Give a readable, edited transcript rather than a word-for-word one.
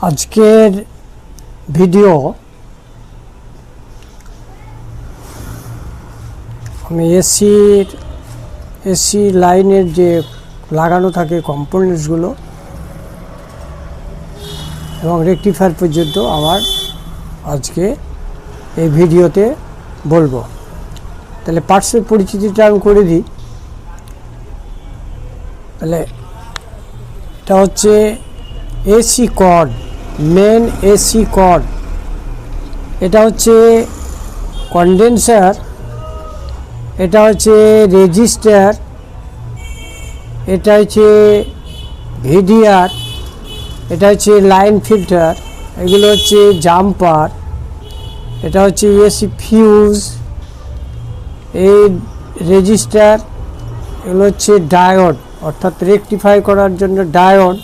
আজকের ভিডিও আমি এসি লাইনের যে লাগানো থাকে কম্পোনেন্টসগুলো এবং রেকটিফায়ার পর্যন্ত আমার আজকে এই ভিডিওতে বলবো। তাহলে পার্টসের পরিচিতিটা আমি করে দিই। তাহলে এটা হচ্ছে AC cord, main AC cord. এটা হচ্ছে কন্ডেন্সার, এটা হচ্ছে রেজিস্টার, এটা হচ্ছে ভিডিআর, এটা হচ্ছে লাইন ফিল্টার, এগুলো হচ্ছে জাম্পার, এটা হচ্ছে এসি ফিউজ, এই রেজিস্টার, এগুলো হচ্ছে ডায়োড অর্থাৎ রেকটিফাই করার জন্য ডায়োড,